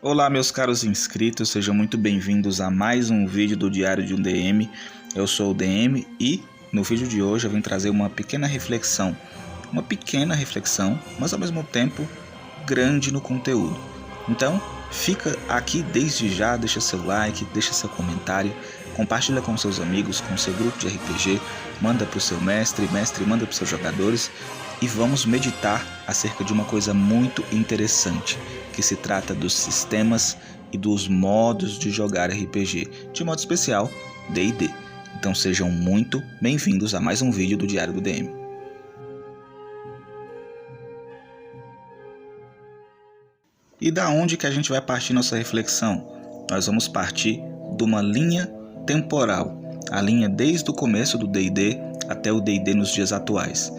Olá, meus caros inscritos, sejam muito bem-vindos a mais um vídeo do Diário de um DM. Eu sou o DM e no vídeo de hoje eu vim trazer uma pequena reflexão, mas ao mesmo tempo grande no conteúdo. Então, fica aqui desde já, deixa seu like, deixa seu comentário, compartilha com seus amigos, com seu grupo de RPG, manda para o seu mestre manda para os seus jogadores e vamos meditar acerca de uma coisa muito interessante, que se trata dos sistemas e dos modos de jogar RPG, de modo especial D&D. Então sejam muito bem-vindos a mais um vídeo do Diário do DM. E da onde que a gente vai partir nossa reflexão? Nós vamos partir de uma linha temporal, a linha desde o começo do D&D até o D&D nos dias atuais.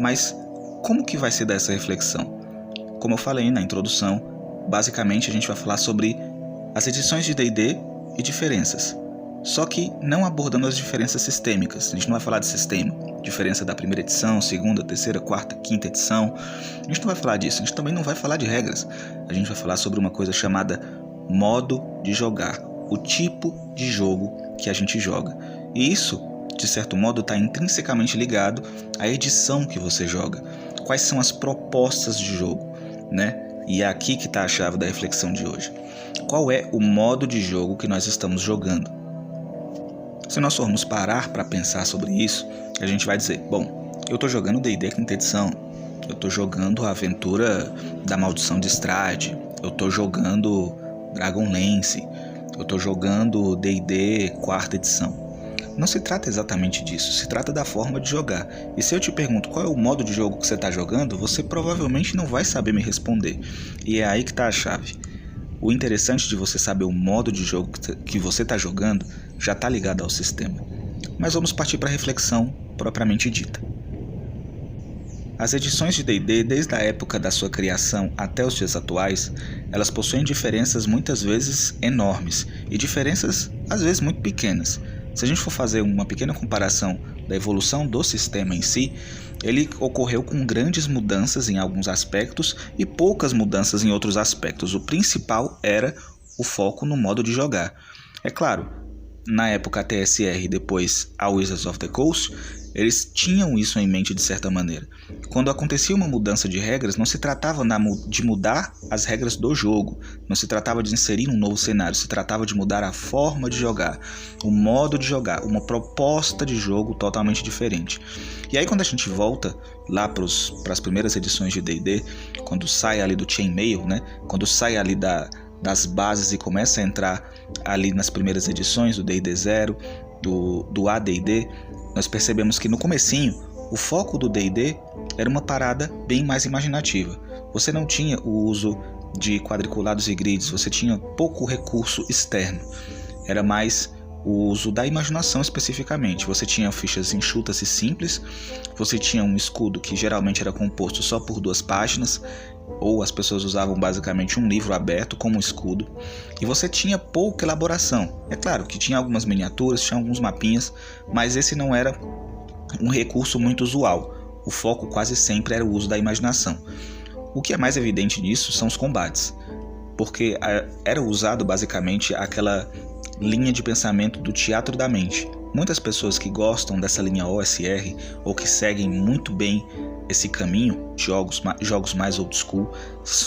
Mas como que vai ser dessa reflexão? Como eu falei na introdução, basicamente a gente vai falar sobre as edições de D&D e diferenças. Só que não abordando as diferenças sistêmicas. A gente não vai falar de sistema, diferença da primeira edição, segunda, terceira, quarta, quinta edição. A gente não vai falar disso, a gente também não vai falar de regras. A gente vai falar sobre uma coisa chamada modo de jogar, o tipo de jogo que a gente joga. E isso, de certo modo, está intrinsecamente ligado à edição que você joga. Quais são as propostas de jogo, né? E é aqui que está a chave da reflexão de hoje. Qual é o modo de jogo que nós estamos jogando? Se nós formos parar para pensar sobre isso, a gente vai dizer, bom, eu estou jogando D&D quinta edição, eu estou jogando a aventura da Maldição de Strahd, eu estou jogando Dragonlance, eu estou jogando D&D quarta edição. Não se trata exatamente disso, se trata da forma de jogar. E se eu te pergunto qual é o modo de jogo que você está jogando, você provavelmente não vai saber me responder. E é aí que está a chave. O interessante de você saber o modo de jogo que você está jogando já está ligado ao sistema. Mas vamos partir para a reflexão propriamente dita. As edições de D&D, desde a época da sua criação até os dias atuais, elas possuem diferenças muitas vezes enormes e diferenças às vezes muito pequenas. Se a gente for fazer uma pequena comparação da evolução do sistema em si, ele ocorreu com grandes mudanças em alguns aspectos e poucas mudanças em outros aspectos. O principal era o foco no modo de jogar. É claro, na época a TSR e depois a Wizards of the Coast, eles tinham isso em mente de certa maneira. Quando acontecia uma mudança de regras, não se tratava de mudar as regras do jogo, não se tratava de inserir um novo cenário, se tratava de mudar a forma de jogar, o modo de jogar, uma proposta de jogo totalmente diferente. E aí quando a gente volta lá para as primeiras edições de D&D, quando sai ali do chainmail, né? Quando sai ali das bases e começa a entrar ali nas primeiras edições do D&D 0, do AD&D, nós percebemos que no comecinho o foco do D&D era uma parada bem mais imaginativa. Você não tinha o uso de quadriculados e grids, você tinha pouco recurso externo. Era mais o uso da imaginação especificamente. Você tinha fichas enxutas e simples, você tinha um escudo que geralmente era composto só por 2 páginas, ou as pessoas usavam basicamente um livro aberto como escudo, e você tinha pouca elaboração. É claro que tinha algumas miniaturas, tinha alguns mapinhas, mas esse não era um recurso muito usual. O foco quase sempre era o uso da imaginação. O que é mais evidente nisso são os combates, porque era usado basicamente aquela linha de pensamento do teatro da mente. Muitas pessoas que gostam dessa linha OSR ou que seguem muito bem esse caminho de jogos mais old school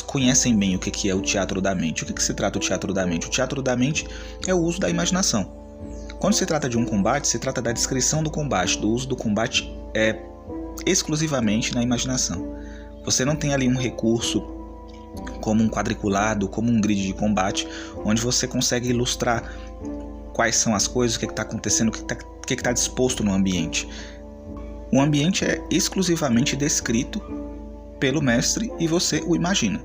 conhecem bem o que é o teatro da mente. O que se trata o teatro da mente? O teatro da mente é o uso da imaginação. Quando se trata de um combate, se trata da descrição do combate, do uso do combate exclusivamente na imaginação. Você não tem ali um recurso como um quadriculado, como um grid de combate, onde você consegue ilustrar quais são as coisas, o que está acontecendo, o que está disposto no ambiente. O ambiente é exclusivamente descrito pelo mestre e você o imagina.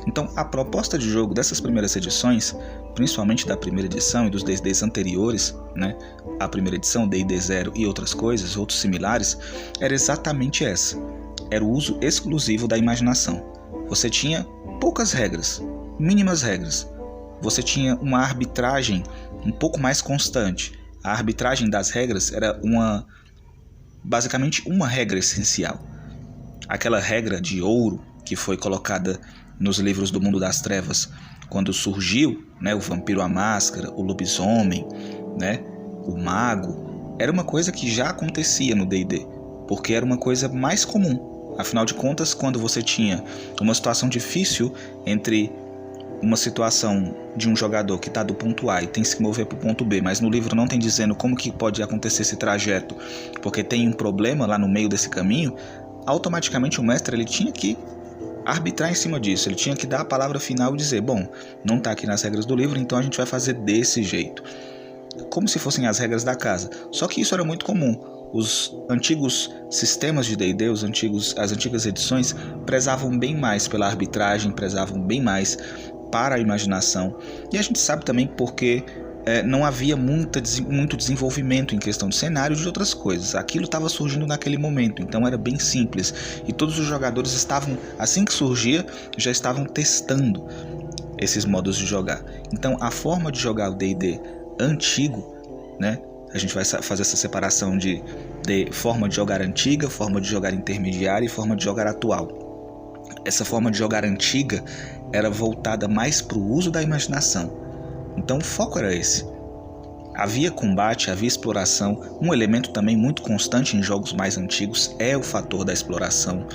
Então a proposta de jogo dessas primeiras edições, principalmente da primeira edição e dos D&Ds anteriores, né, a primeira edição, D&D 0 e outras coisas, outros similares, era exatamente essa. Era o uso exclusivo da imaginação. Você tinha poucas regras, mínimas regras. Você tinha uma arbitragem um pouco mais constante. A arbitragem das regras era basicamente uma regra essencial. Aquela regra de ouro que foi colocada nos livros do Mundo das Trevas, quando surgiu, né, o Vampiro à Máscara, o Lobisomem, né, o Mago, era uma coisa que já acontecia no D&D, porque era uma coisa mais comum. Afinal de contas, quando você tinha uma situação difícil entre uma situação de um jogador que está do ponto A e tem que se mover para o ponto B, mas no livro não tem dizendo como que pode acontecer esse trajeto, porque tem um problema lá no meio desse caminho, automaticamente o mestre ele tinha que arbitrar em cima disso, ele tinha que dar a palavra final e dizer, bom, não está aqui nas regras do livro, então a gente vai fazer desse jeito. Como se fossem as regras da casa. Só que isso era muito comum. Os antigos sistemas de D&D, as antigas edições, prezavam bem mais pela arbitragem, prezavam bem mais para a imaginação. E a gente sabe também porque não havia muito desenvolvimento em questão de cenário e de outras coisas. Aquilo estava surgindo naquele momento, então era bem simples. E todos os jogadores estavam, assim que surgia, já estavam testando esses modos de jogar. Então a forma de jogar o D&D antigo, né? A gente vai fazer essa separação de forma de jogar antiga, forma de jogar intermediária e forma de jogar atual. Essa forma de jogar antiga era voltada mais para o uso da imaginação. Então o foco era esse. Havia combate, havia exploração. Um elemento também muito constante em jogos mais antigos é o fator da exploração.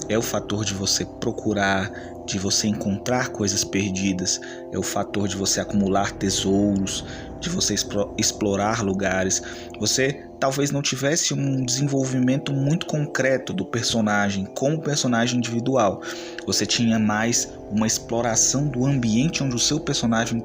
É o fator de você procurar, de você encontrar coisas perdidas. É o fator de você acumular tesouros, de você explorar lugares. Você talvez não tivesse um desenvolvimento muito concreto do personagem como personagem individual. Você tinha mais uma exploração do ambiente onde o seu personagem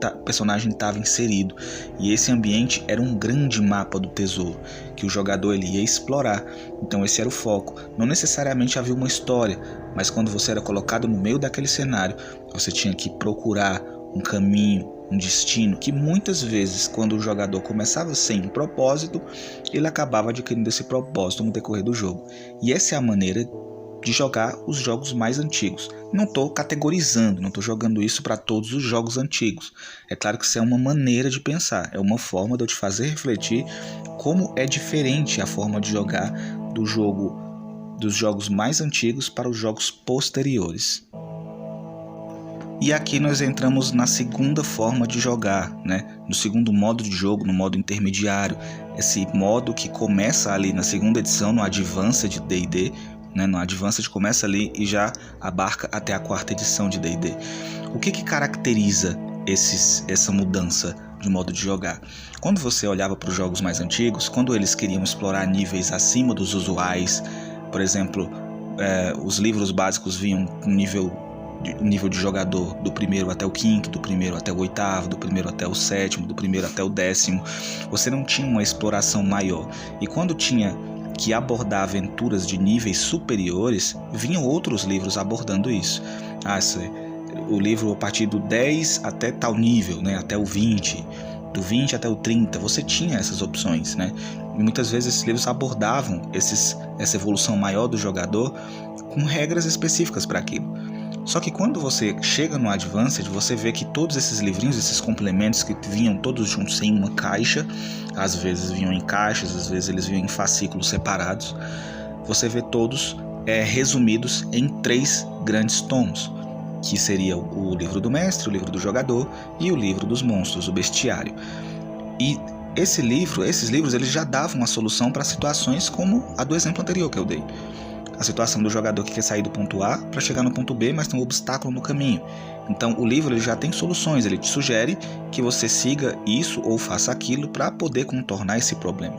estava inserido. E esse ambiente era um grande mapa do tesouro que o jogador ele ia explorar. Então esse era o foco. Não necessariamente havia uma história, mas quando você era colocado no meio daquele cenário, você tinha que procurar um caminho, um destino, que muitas vezes, quando o jogador começava sem um propósito, ele acabava adquirindo esse propósito no decorrer do jogo. E essa é a maneira de jogar os jogos mais antigos. Não estou categorizando, não estou jogando isso para todos os jogos antigos. É claro que isso é uma maneira de pensar, é uma forma de eu te fazer refletir como é diferente a forma de jogar dos jogos mais antigos para os jogos posteriores. E aqui nós entramos na segunda forma de jogar, né? No segundo modo de jogo, no modo intermediário. Esse modo que começa ali na segunda edição, no Advanced D&D, né? No Advanced começa ali e já abarca até a quarta edição de D&D. O que caracteriza essa mudança de modo de jogar? Quando você olhava para os jogos mais antigos, quando eles queriam explorar níveis acima dos usuais, por exemplo, os livros básicos vinham com nível de jogador do primeiro até o quinto, do primeiro até o oitavo, do primeiro até o sétimo, do primeiro até o décimo. Você não tinha uma exploração maior. E quando tinha que abordar aventuras de níveis superiores, vinham outros livros abordando isso. O livro a partir do 10 até tal nível, né, até o 20, do 20 até o 30, você tinha essas opções, né? E muitas vezes esses livros abordavam essa evolução maior do jogador com regras específicas para aquilo. Só que quando você chega no Advanced, você vê que todos esses livrinhos, esses complementos que vinham todos juntos em uma caixa, às vezes vinham em caixas, às vezes eles vinham em fascículos separados, você vê todos resumidos em 3 grandes tomos, que seria o livro do mestre, o livro do jogador e o livro dos monstros, o bestiário. E esses livros eles já davam a solução para situações como a do exemplo anterior que eu dei. A situação do jogador que quer sair do ponto A para chegar no ponto B, mas tem um obstáculo no caminho. Então o livro ele já tem soluções, ele te sugere que você siga isso ou faça aquilo para poder contornar esse problema.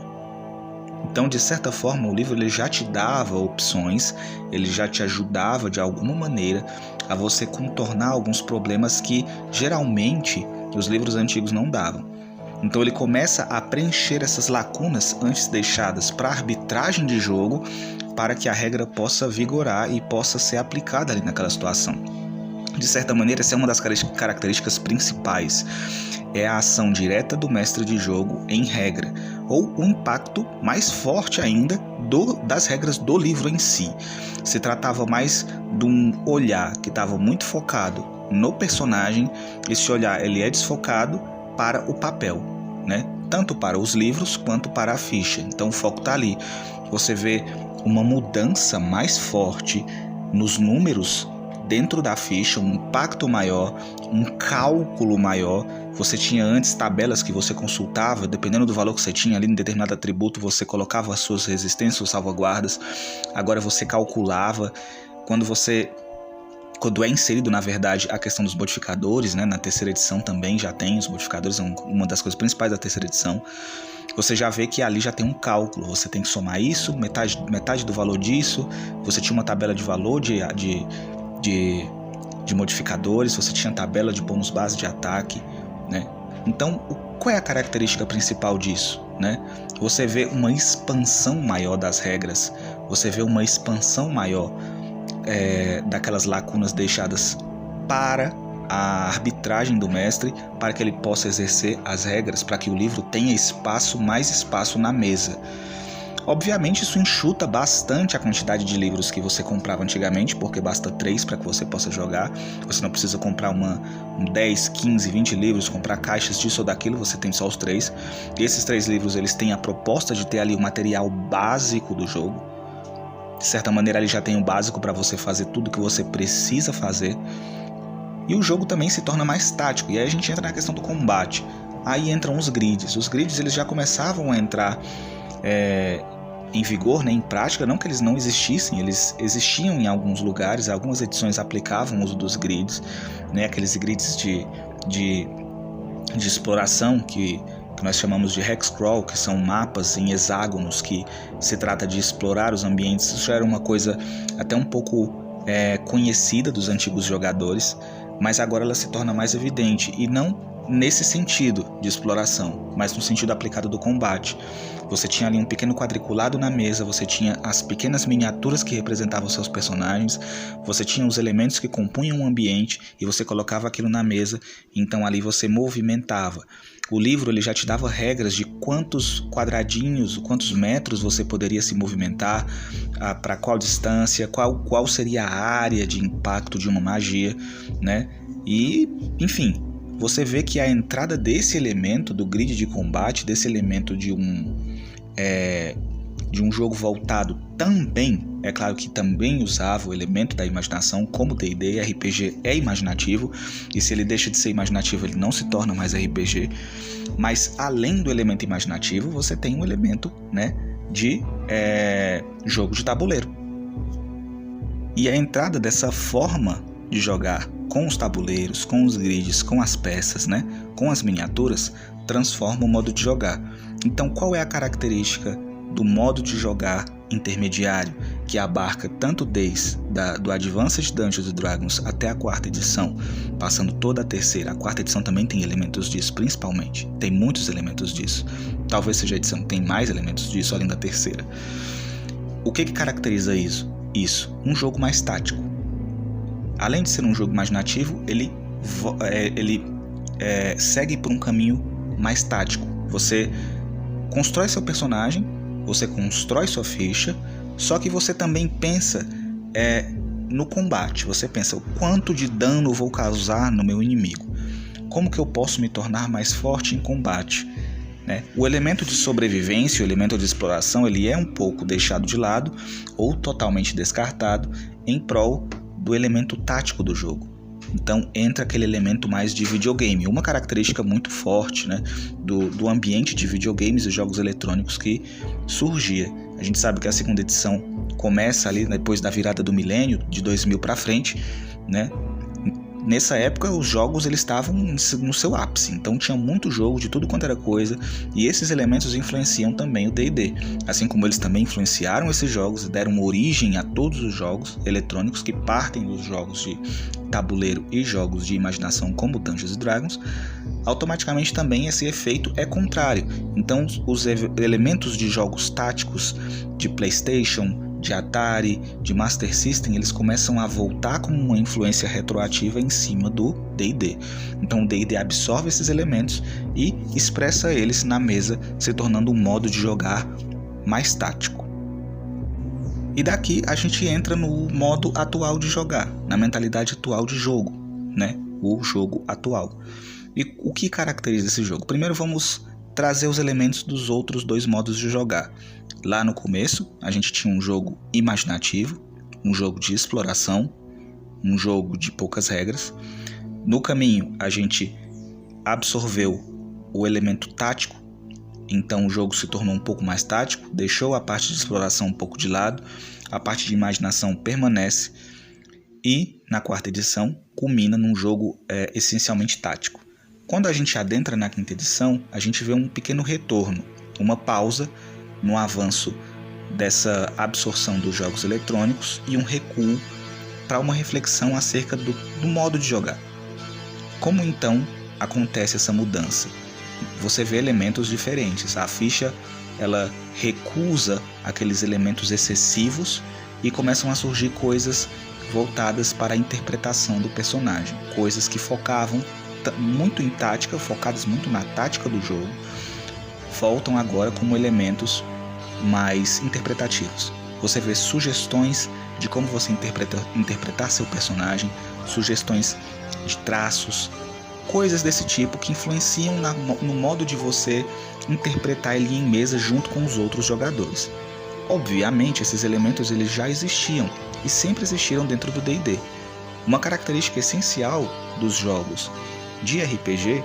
Então, de certa forma, o livro ele já te dava opções, ele já te ajudava de alguma maneira a você contornar alguns problemas que geralmente os livros antigos não davam. Então ele começa a preencher essas lacunas antes deixadas para arbitragem de jogo, para que a regra possa vigorar e possa ser aplicada ali naquela situação. De certa maneira, essa é uma das características principais. É a ação direta do mestre de jogo em regra, ou o impacto mais forte ainda das regras do livro em si. Se tratava mais de um olhar que estava muito focado no personagem. Esse olhar ele é desfocado para o papel, né? Tanto para os livros quanto para a ficha. Então o foco está ali. Você vê uma mudança mais forte nos números dentro da ficha, um impacto maior, um cálculo maior. Você tinha antes tabelas que você consultava, dependendo do valor que você tinha ali em determinado atributo, você colocava as suas resistências, suas salvaguardas. Agora você calculava. Quando é inserido, na verdade, a questão dos modificadores, né? Na terceira edição também já tem os modificadores, uma das coisas principais da terceira edição. Você já vê que ali já tem um cálculo, você tem que somar isso, metade do valor disso, você tinha uma tabela de valor de modificadores, você tinha tabela de bônus base de ataque, né? Então, qual é a característica principal disso, né? Você vê uma expansão maior das regras, você vê uma expansão maior daquelas lacunas deixadas para a arbitragem do mestre, para que ele possa exercer as regras, para que o livro tenha mais espaço na mesa. Obviamente isso enxuta bastante a quantidade de livros que você comprava antigamente, porque basta 3 para que você possa jogar. Você não precisa comprar 10, 15, 20 livros, comprar caixas disso ou daquilo, você tem só os 3. E esses 3 livros eles têm a proposta de ter ali o material básico do jogo. De certa maneira ele já tem o básico para você fazer tudo que você precisa fazer. E o jogo também se torna mais tático. E aí a gente entra na questão do combate. Aí entram os grids. Os grids eles já começavam a entrar em vigor, né, em prática. Não que eles não existissem, eles existiam em alguns lugares. Algumas edições aplicavam o uso dos grids, né, aqueles grids de exploração que nós chamamos de hexcrawl, que são mapas em hexágonos que se trata de explorar os ambientes. Isso já era uma coisa até um pouco conhecida dos antigos jogadores, mas agora ela se torna mais evidente, e não nesse sentido de exploração, mas no sentido aplicado do combate. Você tinha ali um pequeno quadriculado na mesa, você tinha as pequenas miniaturas que representavam seus personagens, você tinha os elementos que compunham o ambiente e você colocava aquilo na mesa, então ali você movimentava. O livro ele já te dava regras de quantos quadradinhos, quantos metros você poderia se movimentar, para qual distância, qual seria a área de impacto de uma magia, né? E, enfim, você vê que a entrada desse elemento do grid de combate, desse elemento de um jogo voltado também, é claro que também usava o elemento da imaginação, como D&D, RPG é imaginativo, e se ele deixa de ser imaginativo ele não se torna mais RPG, mas além do elemento imaginativo você tem um elemento, né, de jogo de tabuleiro. E a entrada dessa forma de jogar com os tabuleiros, com os grids, com as peças, né, com as miniaturas, transforma o modo de jogar. Então qual é a característica do modo de jogar intermediário, que abarca tanto desde do Advanced Dungeons & Dragons até a 4ª edição, passando toda a 3ª. A 4ª edição também tem elementos disso, principalmente. Tem muitos elementos disso. Talvez seja a edição que tem mais elementos disso, além da 3ª. O que caracteriza isso? Um jogo mais tático. Além de ser um jogo imaginativo, ele segue por um caminho mais tático. Você constrói seu personagem, você constrói sua ficha, só que você também pensa no combate. Você pensa o quanto de dano eu vou causar no meu inimigo. Como que eu posso me tornar mais forte em combate? Né? O elemento de sobrevivência, o elemento de exploração, ele é um pouco deixado de lado ou totalmente descartado em prol do elemento tático do jogo. Então entra aquele elemento mais de videogame, uma característica muito forte, né, do ambiente de videogames e jogos eletrônicos que surgia. A gente sabe que a 2ª edição começa ali depois da virada do milênio, de 2000 para frente, né? Nessa época os jogos eles estavam no seu ápice, então tinha muito jogo de tudo quanto era coisa, e esses elementos influenciam também o D&D, assim como eles também influenciaram esses jogos e deram origem a todos os jogos eletrônicos que partem dos jogos de tabuleiro e jogos de imaginação como Dungeons & Dragons. Automaticamente também esse efeito é contrário, então os elementos de jogos táticos de PlayStation, de Atari, de Master System, eles começam a voltar como uma influência retroativa em cima do D&D. Então o D&D absorve esses elementos e expressa eles na mesa, se tornando um modo de jogar mais tático. E daqui a gente entra no modo atual de jogar, na mentalidade atual de jogo, né? O jogo atual. E o que caracteriza esse jogo? Primeiro vamos trazer os elementos dos outros 2 modos de jogar. Lá no começo, a gente tinha um jogo imaginativo, um jogo de exploração, um jogo de poucas regras. No caminho, a gente absorveu o elemento tático, então o jogo se tornou um pouco mais tático, deixou a parte de exploração um pouco de lado, a parte de imaginação permanece e, na quarta edição, culmina num jogo essencialmente tático. Quando a gente adentra na quinta edição, a gente vê um pequeno retorno, uma pausa no avanço dessa absorção dos jogos eletrônicos e um recuo para uma reflexão acerca do modo de jogar. Como então acontece essa mudança? Você vê elementos diferentes. A ficha ela recusa aqueles elementos excessivos e começam a surgir coisas voltadas para a interpretação do personagem, coisas que focavam muito em tática, focadas muito na tática do jogo, voltam agora como elementos mais interpretativos. Você vê sugestões de como você interpretar seu personagem, sugestões de traços, coisas desse tipo que influenciam no modo de você interpretar ele em mesa junto com os outros jogadores. Obviamente, esses elementos eles já existiam e sempre existiram dentro do D&D. Uma característica essencial dos jogos de RPG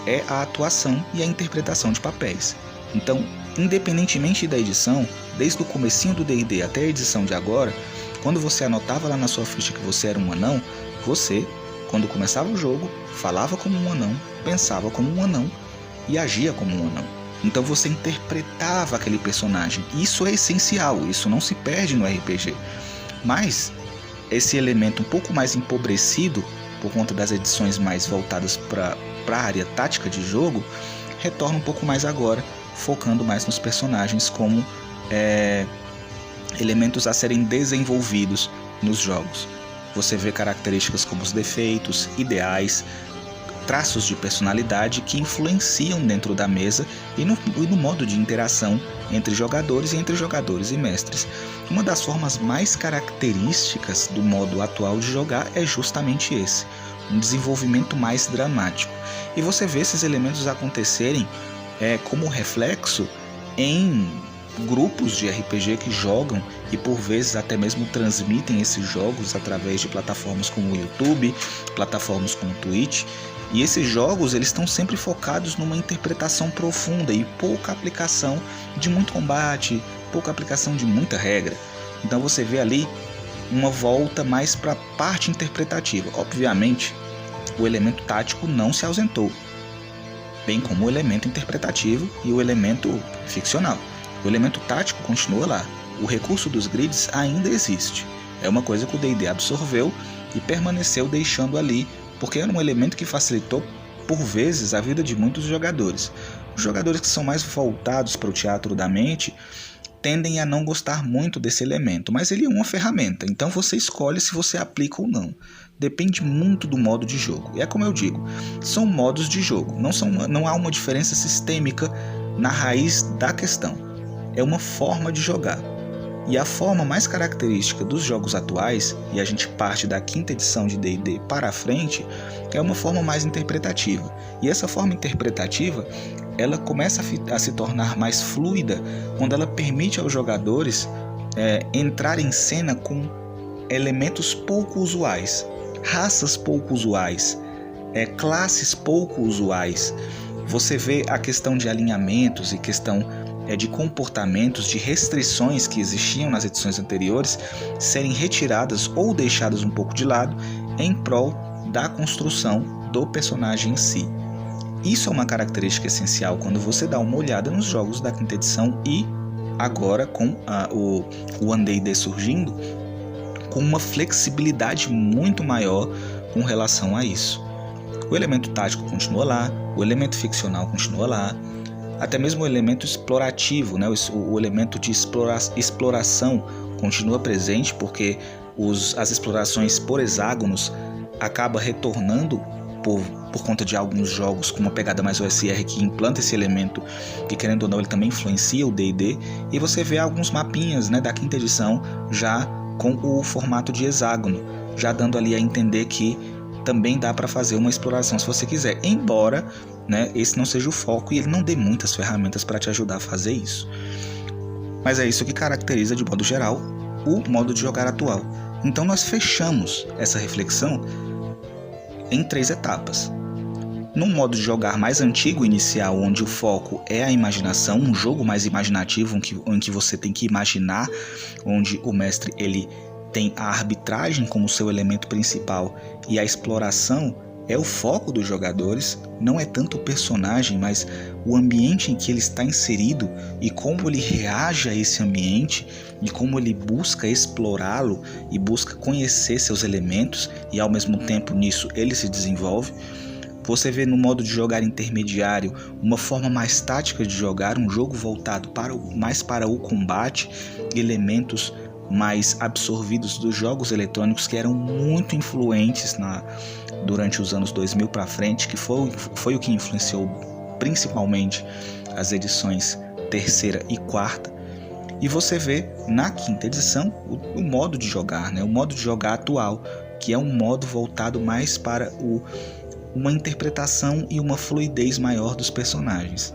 é a atuação e a interpretação de papéis. Então, independentemente da edição, desde o comecinho do D&D até a edição de agora, quando você anotava lá na sua ficha que você era um anão, você, quando começava o jogo, falava como um anão, pensava como um anão e agia como um anão. Então você interpretava aquele personagem. Isso é essencial, isso não se perde no RPG. Mas esse elemento um pouco mais empobrecido, por conta das edições mais voltadas para a área tática de jogo, retorna um pouco mais agora, focando mais nos personagens como elementos a serem desenvolvidos nos jogos. Você vê características como os defeitos, ideais, traços de personalidade que influenciam dentro da mesa e no modo de interação entre jogadores e mestres. Uma das formas mais características do modo atual de jogar é justamente esse, um desenvolvimento mais dramático. E você vê esses elementos acontecerem como reflexo em grupos de RPG que jogam e por vezes até mesmo transmitem esses jogos através de plataformas como o YouTube, plataformas como o Twitch. E esses jogos eles estão sempre focados numa interpretação profunda e pouca aplicação de muito combate, pouca aplicação de muita regra. Então você vê ali uma volta mais para a parte interpretativa. Obviamente, o elemento tático não se ausentou, bem como o elemento interpretativo e o elemento ficcional. O elemento tático continua lá. O recurso dos grids ainda existe. É uma coisa que o D&D absorveu e permaneceu deixando ali, porque era um elemento que facilitou, por vezes, a vida de muitos jogadores. Os jogadores que são mais voltados para o teatro da mente tendem a não gostar muito desse elemento, mas ele é uma ferramenta, então você escolhe se você aplica ou não. Depende muito do modo de jogo. E é como eu digo, são modos de jogo, não há uma diferença sistêmica na raiz da questão. É uma forma de jogar. E a forma mais característica dos jogos atuais, e a gente parte da quinta edição de D&D para a frente, é uma forma mais interpretativa. E essa forma interpretativa, ela começa a se tornar mais fluida quando ela permite aos jogadores entrar em cena com elementos pouco usuais, raças pouco usuais, classes pouco usuais. Você vê a questão de alinhamentos e questão de comportamentos, de restrições que existiam nas edições anteriores serem retiradas ou deixadas um pouco de lado em prol da construção do personagem em si. Isso é uma característica essencial quando você dá uma olhada nos jogos da quinta edição e agora com o One D&D surgindo com uma flexibilidade muito maior com relação a isso. O elemento tático continua lá, o elemento ficcional continua lá, até mesmo o elemento explorativo, né? O elemento de exploração continua presente, porque as explorações por hexágonos acaba retornando por conta de alguns jogos com uma pegada mais OSR que implanta esse elemento, que querendo ou não ele também influencia o D&D, e você vê alguns mapinhas, né, da quinta edição já com o formato de hexágono, já dando ali a entender que também dá para fazer uma exploração se você quiser, embora, né, esse não seja o foco e ele não dê muitas ferramentas para te ajudar a fazer isso. Mas é isso que caracteriza de modo geral o modo de jogar atual. Então nós fechamos essa reflexão em 3 etapas. Num modo de jogar mais antigo, inicial, onde o foco é a imaginação, um jogo mais imaginativo, em que você tem que imaginar, onde o mestre ele tem a arbitragem como seu elemento principal e a exploração é o foco dos jogadores, não é tanto o personagem, mas o ambiente em que ele está inserido e como ele reage a esse ambiente e como ele busca explorá-lo e busca conhecer seus elementos e ao mesmo tempo nisso ele se desenvolve. Você vê no modo de jogar intermediário uma forma mais tática de jogar, um jogo voltado mais para o combate, elementos mais absorvidos dos jogos eletrônicos que eram muito influentes durante os anos 2000 para frente, que foi o que influenciou principalmente as edições 3ª e 4ª. E você vê na 5ª edição o modo de jogar, né? O modo de jogar atual, que é um modo voltado mais para uma interpretação e uma fluidez maior dos personagens.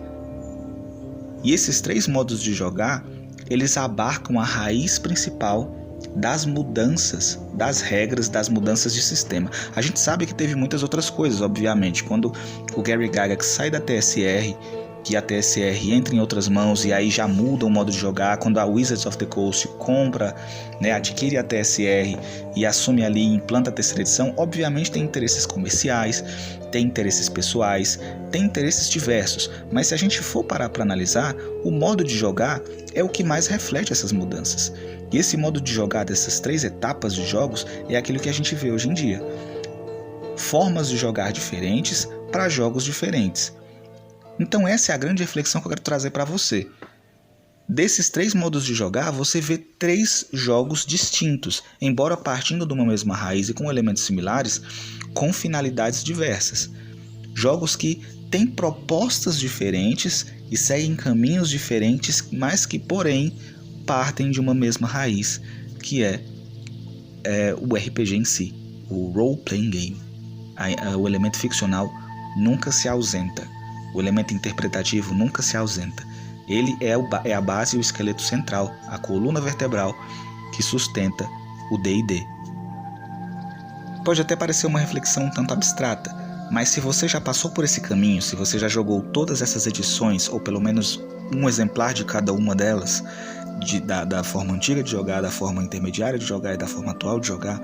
E esses 3 modos de jogar, eles abarcam a raiz principal das mudanças, das regras, das mudanças de sistema. A gente sabe que teve muitas outras coisas, obviamente. Quando o Gary Gygax sai da TSR, que a TSR entra em outras mãos e aí já muda o modo de jogar, quando a Wizards of the Coast compra, né, adquire a TSR e assume ali e implanta a 3ª edição, obviamente tem interesses comerciais, tem interesses pessoais, tem interesses diversos, mas se a gente for parar para analisar, o modo de jogar é o que mais reflete essas mudanças. E esse modo de jogar dessas 3 etapas de jogos é aquilo que a gente vê hoje em dia. Formas de jogar diferentes para jogos diferentes. Então essa é a grande reflexão que eu quero trazer para você. Desses 3 modos de jogar, você vê 3 jogos distintos, embora partindo de uma mesma raiz e com elementos similares, com finalidades diversas. Jogos que têm propostas diferentes e seguem caminhos diferentes, mas que, porém, partem de uma mesma raiz, que é o RPG em si, o role-playing game. O elemento ficcional nunca se ausenta. O elemento interpretativo nunca se ausenta. Ele é a base e o esqueleto central, a coluna vertebral que sustenta o D&D. Pode até parecer uma reflexão um tanto abstrata, mas se você já passou por esse caminho, se você já jogou todas essas edições, ou pelo menos um exemplar de cada uma delas, da forma antiga de jogar, da forma intermediária de jogar e da forma atual de jogar,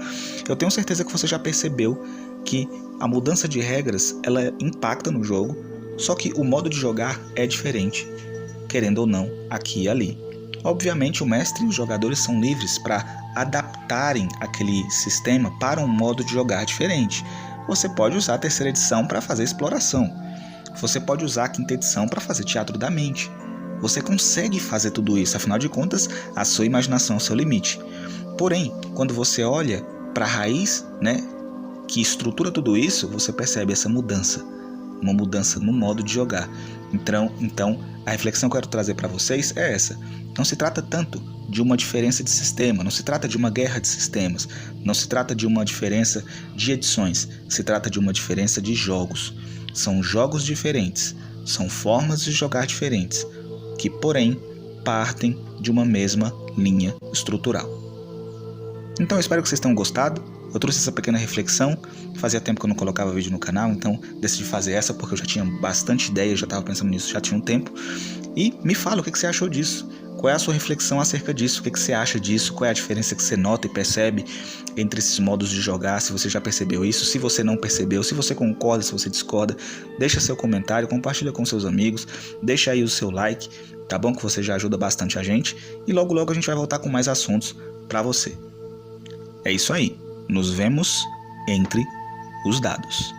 eu tenho certeza que você já percebeu que a mudança de regras ela impacta no jogo, só que o modo de jogar é diferente, querendo ou não, aqui e ali. Obviamente o mestre e os jogadores são livres para adaptarem aquele sistema para um modo de jogar diferente. Você pode usar a 3ª edição para fazer exploração. Você pode usar a 5ª edição para fazer teatro da mente. Você consegue fazer tudo isso, afinal de contas, a sua imaginação é o seu limite. Porém, quando você olha para a raiz, né, que estrutura tudo isso, você percebe essa mudança. Uma mudança no modo de jogar. Então, a reflexão que eu quero trazer para vocês é essa. Não se trata tanto de uma diferença de sistema, não se trata de uma guerra de sistemas, não se trata de uma diferença de edições, se trata de uma diferença de jogos. São jogos diferentes, são formas de jogar diferentes, que, porém, partem de uma mesma linha estrutural. Então, eu espero que vocês tenham gostado. Eu trouxe essa pequena reflexão, fazia tempo que eu não colocava vídeo no canal, então decidi fazer essa porque eu já tinha bastante ideia, já estava pensando nisso já tinha um tempo. E me fala o que você achou disso, qual é a sua reflexão acerca disso, o que você acha disso, qual é a diferença que você nota e percebe entre esses modos de jogar, se você já percebeu isso, se você não percebeu, se você concorda, se você discorda, deixa seu comentário, compartilha com seus amigos, deixa aí o seu like, tá bom? Que você já ajuda bastante a gente e logo logo a gente vai voltar com mais assuntos para você. É isso aí. Nos vemos entre os dados.